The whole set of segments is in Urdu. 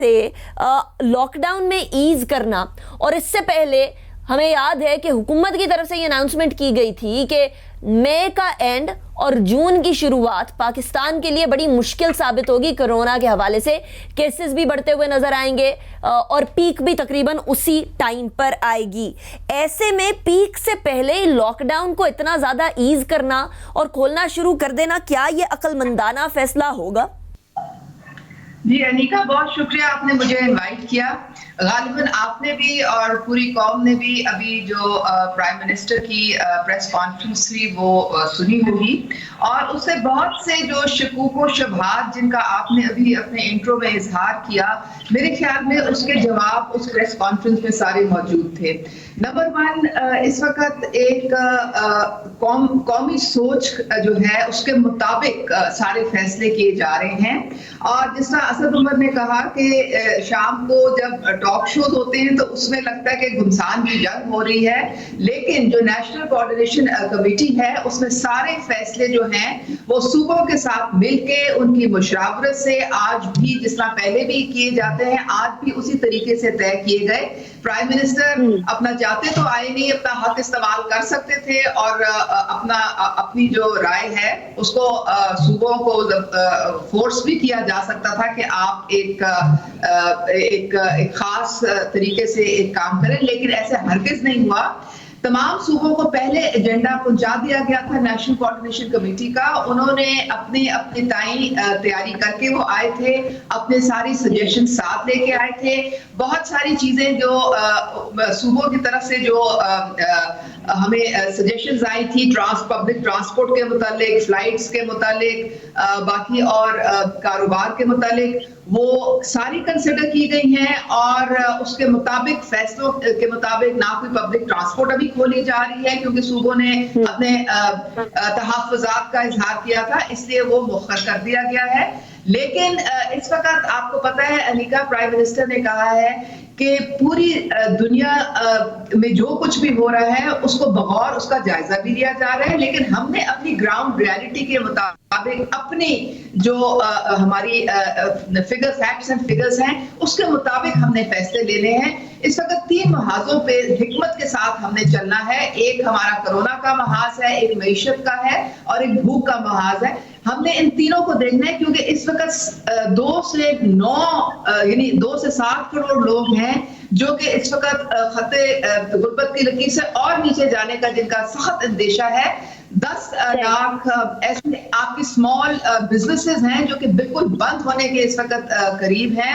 سے لاک ڈاؤن میں ایز کرنا، اور اس سے پہلے ہمیں یاد ہے کہ حکومت کی طرف سے یہ اناؤنسمنٹ کی گئی تھی کہ مئی کا اینڈ اور جون کی شروعات پاکستان کے لیے بڑی مشکل ثابت ہوگی کرونا کے حوالے سے، کیسز بھی بڑھتے ہوئے نظر آئیں گے اور پیک بھی تقریباً اسی ٹائم پر آئے گی۔ ایسے میں پیک سے پہلے ہی لاک ڈاؤن کو اتنا زیادہ ایز کرنا اور کھولنا شروع کر دینا، کیا یہ عقل مندانہ فیصلہ ہوگا؟ جی انیکا، بہت شکریہ آپ نے مجھے انوائٹ کیا۔ غالباً آپ نے بھی اور پوری قوم نے بھی ابھی جو پرائم منسٹر کی پریس کانفرنس تھی وہ سنی ہوگی، اور اس سے بہت سے جو شکوک و شبہات جن کا آپ نے ابھی اپنے انٹرو میں اظہار کیا، میرے خیال میں اس کے جواب اس پریس کانفرنس میں سارے موجود تھے۔ نمبر 1، اس وقت ایک قومی سوچ جو ہے اس کے مطابق سارے فیصلے کیے جا رہے ہیں، اور جس طرح اسد عمر نے کہا کہ شام کو جب ٹاک شوز ہوتے ہیں تو اس میں لگتا ہے کہ گھمسان کی جنگ ہو رہی ہے، لیکن جو نیشنل کوآرڈینیشن کمیٹی ہے اس میں سارے فیصلے جو ہیں وہ صوبوں کے ساتھ مل کے ان کی مشاورت سے آج بھی جس طرح پہلے بھی کیے جاتے ہیں آج بھی اسی طریقے سے طے کیے گئے۔ پرائم منسٹر اپنا چاہتے تو آئے نہیں، اپنا حق استعمال کر سکتے تھے اور اپنی جو رائے ہے اس کو صوبوں کو فورس بھی کیا جا سکتا تھا کہ آپ ایک خاص طریقے سے ایک کام کریں، لیکن ایسے ہرگز نہیں ہوا۔ تمام صوبوں کو پہلے ایجنڈا پہنچا دیا گیا تھا نیشنل کوآرڈینیشن کمیٹی کا، انہوں نے اپنے تائیں تیاری کر کے وہ آئے تھے، اپنے ساری سجیشن ساتھ لے کے آئے تھے۔ بہت ساری چیزیں جو صوبوں کی طرف سے جو ہمیں سجیشنز آئی تھی پبلک ٹرانسپورٹ کے متعلق، فلائٹس کے متعلق، باقی اور کاروبار کے متعلق، وہ ساری کنسیڈر کی گئی ہیں، اور اس کے مطابق فیصلوں کے مطابق نہ کوئی پبلک ٹرانسپورٹ ابھی کھولی جا رہی ہے کیونکہ صوبوں نے اپنے تحفظات کا اظہار کیا تھا، اس لیے وہ مؤخر کر دیا گیا ہے۔ لیکن اس وقت آپ کو پتہ ہے انیکا، پرائم منسٹر نے کہا ہے کہ پوری دنیا میں جو کچھ بھی ہو رہا ہے اس کو بغور اس کا جائزہ بھی لیا جا رہا ہے، لیکن ہم نے اپنی گراؤنڈ ریالٹی کے مطابق اپنی جو ہماری فیکٹس اینڈ فگرز ہیں اس کے مطابق ہم نے فیصلے لینے ہیں۔ اس وقت 3 محاذوں پہ حکمت کے ساتھ ہم نے چلنا ہے، ایک ہمارا کرونا کا محاذ ہے، ایک معیشت کا ہے، اور ایک بھوک کا محاذ ہے۔ ہم نے ان تینوں کو دیکھنا ہے کیونکہ اس وقت 2 سے 9 یعنی 2 سے 7 کروڑ لوگ ہیں جو کہ اس وقت خط غربت کی لکیر سے اور نیچے جانے کا جن کا سخت اندیشہ ہے۔ 10 لاکھ ایسے آپ کی اسمال بزنسز ہیں جو کہ بالکل بند ہونے کے اس وقت قریب ہیں۔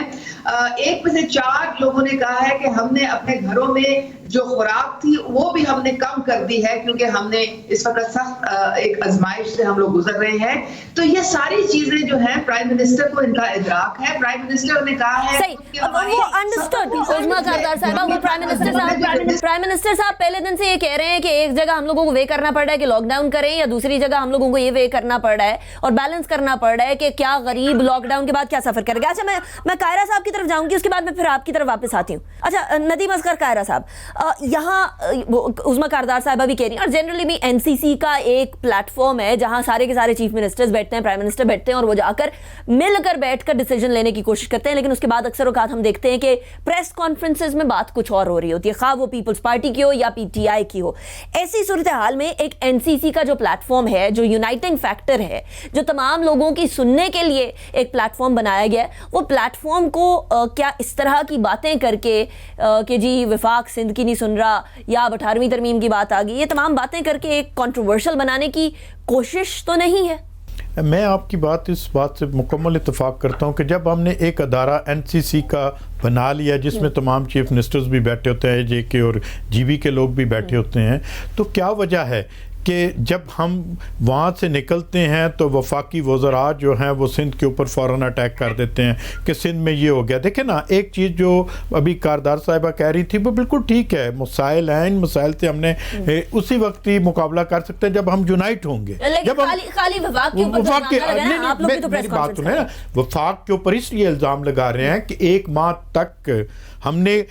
1 میں سے 4 لوگوں نے کہا ہے کہ ہم نے اپنے گھروں میں جو خوراک تھی وہ بھی ہم نے کم کر دی ہے کیونکہ ہم نے اس وقت سخت ایک آزمائش سے ہم لوگ گزر رہے ہیں۔ تو یہ ساری چیزیں جو ہیں پرائم منسٹر کو ان کا ادراک ہے۔ پرائم منسٹر نے کہا ہے وہ انڈرسٹوڈ عظمیٰ کاردار صاحبہ، وہ پرائم منسٹر صاحب پہلے دن سے یہ کہہ رہے ہیں کہ ایک جگہ ہم لوگوں کو وے کرنا پڑ رہا ہے کہ لاک ڈاؤن کریں، یا دوسری جگہ ہم لوگوں کو یہ وے کرنا پڑ رہا ہے اور بیلنس کرنا پڑ رہا ہے کہ کیا غریب لاک ڈاؤن کے بعد کیا سفر کرے گا۔ اچھا میں قاہرہ صاحب کی طرف جاؤں گی، اس کے بعد میں پھر آپ کی طرف واپس آتی ہوں۔ اچھا ندیم اصغر قاہرہ صاحب، یہاں عظمیٰ کاردار صاحبہ بھی کہہ رہی ہیں، اور جنرلی بھی این سی سی کا ایک پلیٹ فارم ہے جہاں سارے کے سارے چیف منسٹرز بیٹھتے ہیں، پرائم منسٹر بیٹھتے ہیں، اور وہ جا کر مل کر بیٹھ کر ڈیسیجن لینے کی کوشش کرتے ہیں، لیکن اس کے بعد اکثر اوقات ہم دیکھتے ہیں کہ پریس کانفرنسز میں بات کچھ اور ہو رہی ہوتی ہے، خواہ وہ پیپلز پارٹی کی ہو یا پی ٹی آئی کی ہو۔ ایسی صورتحال میں ایک این سی سی کا جو پلیٹ فارم ہے، جو یونائٹنگ فیکٹر ہے، جو تمام لوگوں کی سننے کے لیے ایک پلیٹ فارم بنایا گیا ہے، وہ پلیٹ فارم کو کیا اس طرح کی باتیں کر کے کہ جی وفاق سندھ کی نہیں سن رہا یا اب 18ویں ترمیم کی بات آ گئی، یہ تمام باتیں کر کے ایک کنٹروورشل بنانے کی کوشش تو نہیں ہے؟ میں آپ کی اس بات سے مکمل اتفاق کرتا ہوں کہ جب ہم نے ایک ادارہ این سی سی کا بنا لیا جس میں تمام چیف منسٹرز بھی بیٹھے ہوتے ہیں، جے کے اور جی بی کے لوگ بھی بیٹھے ہوتے ہیں، تو کیا وجہ ہے کہ جب ہم وہاں سے نکلتے ہیں تو وفاقی وزراء جو ہیں وہ سندھ کے اوپر فوراً اٹیک کر دیتے ہیں کہ سندھ میں یہ ہو گیا؟ دیکھیں نا، ایک چیز جو ابھی کاردار صاحبہ کہہ رہی تھی وہ بالکل ٹھیک ہے، مسائل ہیں، ان مسائل سے ہم نے اسی وقت ہی مقابلہ کر سکتے ہیں جب ہم یونائٹ ہوں گے۔ جب وفاق کے اوپر اس لیے الزام لگا رہے ہیں کہ 1 ماہ تک ہم نے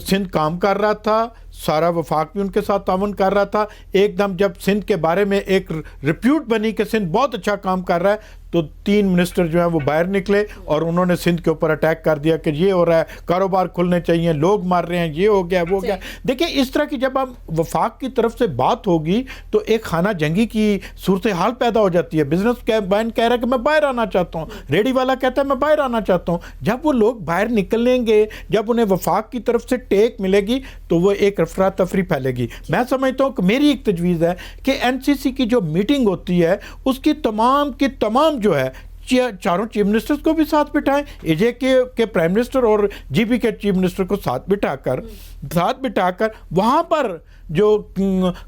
سندھ کام کر رہا تھا، سارا وفاق بھی ان کے ساتھ تعاون کر رہا تھا، ایک دم جب سندھ کے بارے میں ایک ریپیوٹ بنی کہ سندھ بہت اچھا کام کر رہا ہے تو 3 منسٹر جو ہیں وہ باہر نکلے اور انہوں نے سندھ کے اوپر اٹیک کر دیا کہ یہ ہو رہا ہے, کاروبار کھلنے چاہیے, لوگ مار رہے ہیں, یہ ہو گیا وہ گیا. دیکھیں اس طرح کی جب اب وفاق کی طرف سے بات ہوگی تو ایک خانہ جنگی کی صورتحال پیدا ہو جاتی ہے. بزنس مین کہہ رہا ہے کہ میں باہر آنا چاہتا ہوں, ریڈی والا کہتا ہے میں باہر آنا چاہتا ہوں. جب وہ لوگ باہر نکلیں گے, جب انہیں وفاق کی طرف سے ٹیک ملے گی تو وہ ایک افراتفری پھیلے گی. میں سمجھتا ہوں کہ میری ایک تجویز ہے کہ NCC کی جو میٹنگ ہوتی ہے اس کی تمام کی تمام جو ہے چاروں چیف منسٹرز کو بھی ساتھ بٹھائیں, AJ کے پرائم منسٹر اور GB کے چیف منسٹر کو ساتھ بٹھا کر وہاں پر جو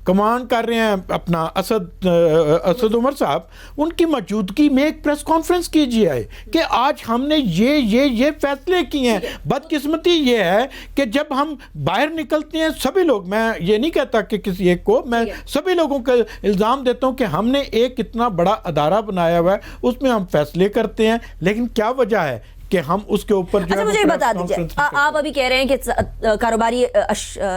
کمانڈ کر رہے ہیں اپنا اسد عمر صاحب, ان کی موجودگی میں ایک پریس کانفرنس کیجیے کہ آج ہم نے یہ فیصلے کیے ہیں. بدقسمتی یہ ہے کہ جب ہم باہر نکلتے ہیں سبھی لوگ, میں یہ نہیں کہتا کہ کسی ایک کو, میں سبھی لوگوں کا الزام دیتا ہوں کہ ہم نے ایک اتنا بڑا ادارہ بنایا ہوا ہے, اس میں ہم فیصلے کرتے ہیں, لیکن کیا وجہ ہے کہ ہم اس کے اوپر جو مجھے بتا دیجیے, آپ ابھی کہہ رہے ہیں کہ کاروباری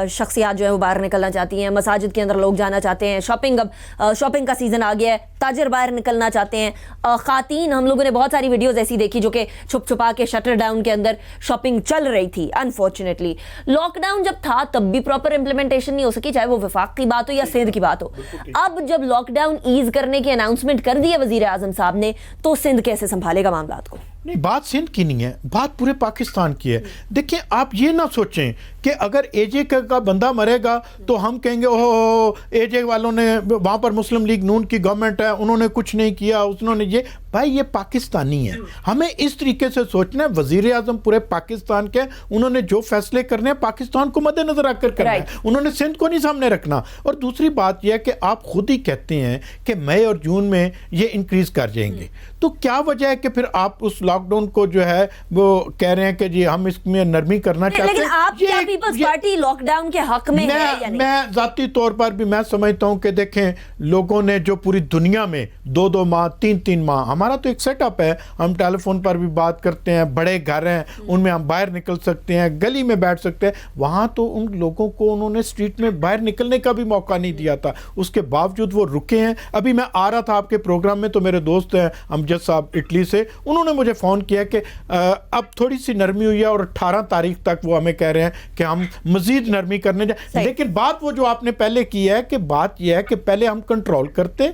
شخصیات جو ہے وہ باہر نکلنا چاہتی ہیں, مساجد کے اندر لوگ جانا چاہتے ہیں, شاپنگ کا سیزن آ گیا ہے, تاجر باہر نکلنا چاہتے ہیں, خواتین, ہم لوگوں نے بہت ساری ویڈیوز ایسی دیکھی جو کہ چھپ چھپا کے شٹر ڈاؤن کے اندر شاپنگ چل رہی تھی. انفارچونیٹلی لاک ڈاؤن جب تھا تب بھی پراپر امپلیمنٹیشن نہیں ہو سکی, چاہے وہ وفاق کی بات ہو یا سندھ کی بات ہو. اب جب لاک ڈاؤن ایز کرنے کی اناؤنسمنٹ کر دی ہے وزیر اعظم صاحب نے, تو سندھ کیسے سنبھالے گا معاملات کو؟ نہیں, بات سندھ کی نہیں ہے, بات پورے پاکستان کی ہے. دیکھیں آپ یہ نہ سوچیں کہ اگر AJ کا بندہ مرے گا تو ہم کہیں گے اوہ AJ والوں نے, وہاں پر مسلم لیگ نون کی گورنمنٹ ہے, انہوں نے کچھ نہیں کیا, انہوں نے یہ. بھائی یہ پاکستانی ہے, ہمیں اس طریقے سے سوچنا ہے. وزیر اعظم پورے پاکستان کے, انہوں نے جو فیصلے کرنے ہیں پاکستان کو مد نظر رکھ کر کرنا ہے, انہوں نے سندھ کو نہیں سامنے رکھنا. اور دوسری بات یہ ہے کہ آپ خود ہی کہتے ہیں کہ مئی اور جون میں یہ انکریز کر جائیں گے, تو کیا وجہ ہے کہ پھر آپ اس لاک ڈاؤن کو جو ہے وہ کہہ رہے ہیں کہ جی ہم اس میں نرمی کرنا چاہتے ہیں. لیکن آپ کیا پیپلز پارٹی لاک ڈاؤن کے حق میں ہے یا نہیں؟ میں ذاتی طور پر بھی میں سمجھتا ہوں کہ دیکھیں لوگوں نے جو پوری دنیا میں 2 ماہ 3 ماہ, ہمارا تو ایک سیٹ اپ ہے, ہم ٹیلی فون پر بھی بات کرتے ہیں, بڑے گھر ہیں ان میں ہم باہر نکل سکتے ہیں, گلی میں بیٹھ سکتے ہیں. وہاں تو ان لوگوں کو انہوں نے اسٹریٹ میں باہر نکلنے کا بھی موقع نہیں دیا تھا, اس کے باوجود وہ رکے ہیں. ابھی میں آ رہا تھا آپ کے پروگرام میں تو میرے دوست ہیں امجد صاحب اٹلی سے, انہوں نے مجھے فون کیا کہ اب تھوڑی سی نرمی ہوئی ہے اور 18 تاریخ تک وہ ہمیں کہہ رہے ہیں کہ ہم مزید نرمی کرنے جائیں. لیکن بات وہ جو آپ نے پہلے کی ہے کہ بات یہ ہے کہ پہلے ہم کنٹرول کرتے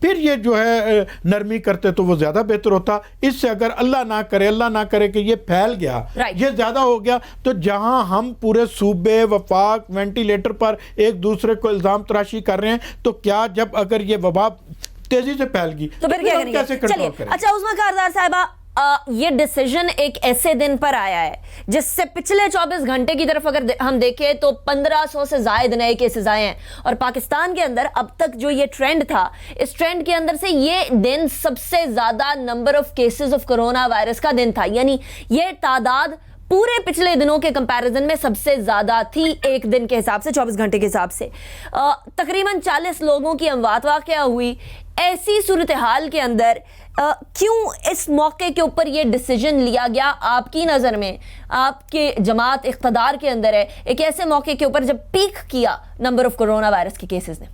پھر یہ جو ہے نرمی کرتے تو وہ زیادہ بہتر ہوتا. اس سے اگر اللہ نہ کرے کہ یہ پھیل گیا, یہ زیادہ ہو گیا, تو جہاں ہم پورے صوبے وفاق وینٹیلیٹر پر ایک دوسرے کو الزام تراشی کر رہے ہیں, تو کیا جب اگر یہ وبا تیزی سے پھیل گئی تو پھر کیا کیسے کنٹرول کریں؟ اچھا عظمیٰ کاردار صاحبہ, یہ ڈیسیجن ایک ایسے دن پر آیا ہے جس سے پچھلے 24 گھنٹے کی طرف اگر ہم دیکھیں تو 1500 سے زائد نئے کیسز آئے ہیں, اور پاکستان کے اندر اب تک جو یہ ٹرینڈ تھا, اس ٹرینڈ کے اندر سے یہ دن سب سے زیادہ number of cases of corona virus کا دن تھا. یعنی یہ تعداد پورے پچھلے دنوں کے کمپیریزن میں سب سے زیادہ تھی ایک دن کے حساب سے, 24 گھنٹے کے حساب سے. تقریباً 40 لوگوں کی اموات واقع ہوئی. ایسی صورتحال کے اندر کیوں اس موقع کے اوپر یہ ڈیسیجن لیا گیا آپ کی نظر میں؟ آپ کے جماعت اقتدار کے اندر ہے, ایک ایسے موقع کے اوپر جب پیک کیا نمبر آف کرونا وائرس کے کیسز نے.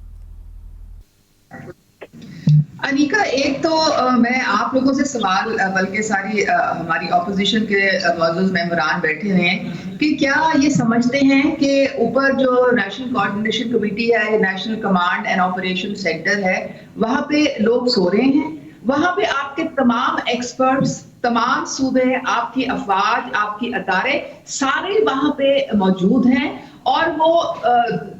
انیکا, ایک تو میں آپ لوگوں سے سوال, بلکہ ساری ہماری اپوزیشن کے معزز ممبران بیٹھے ہوئے ہیں, کہ کیا یہ سمجھتے ہیں کہ اوپر جو نیشنل کوآرڈینیشن کمیٹی ہے, national command and operation centre ہے, وہاں پہ لوگ سو رہے ہیں؟ وہاں پہ آپ کے تمام ایکسپرٹس, تمام صوبے, آپ کی افواج, آپ کی ادارے سارے وہاں پہ موجود ہیں, اور وہ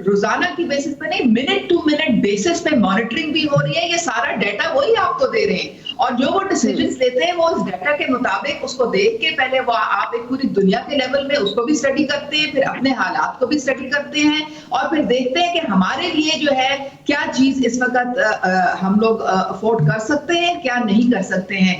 روزانہ کی بیسس پہ نہیں, منٹ ٹو منٹ بیسس پہ مانیٹرنگ بھی ہو رہی ہے. یہ سارا ڈیٹا وہی آپ کو دے رہے ہیں, اور جو وہ ڈیسیجنز لیتے ہیں وہ اس ڈیٹا کے مطابق اس کو دیکھ کے پہلے وہ آپ ایک پوری دنیا کے لیول میں اس کو بھی اسٹڈی کرتے ہیں, پھر اپنے حالات کو بھی اسٹڈی کرتے ہیں, اور پھر دیکھتے ہیں کہ ہمارے لیے جو ہے کیا چیز اس وقت ہم لوگ افورڈ کر سکتے ہیں, کیا نہیں کر سکتے ہیں.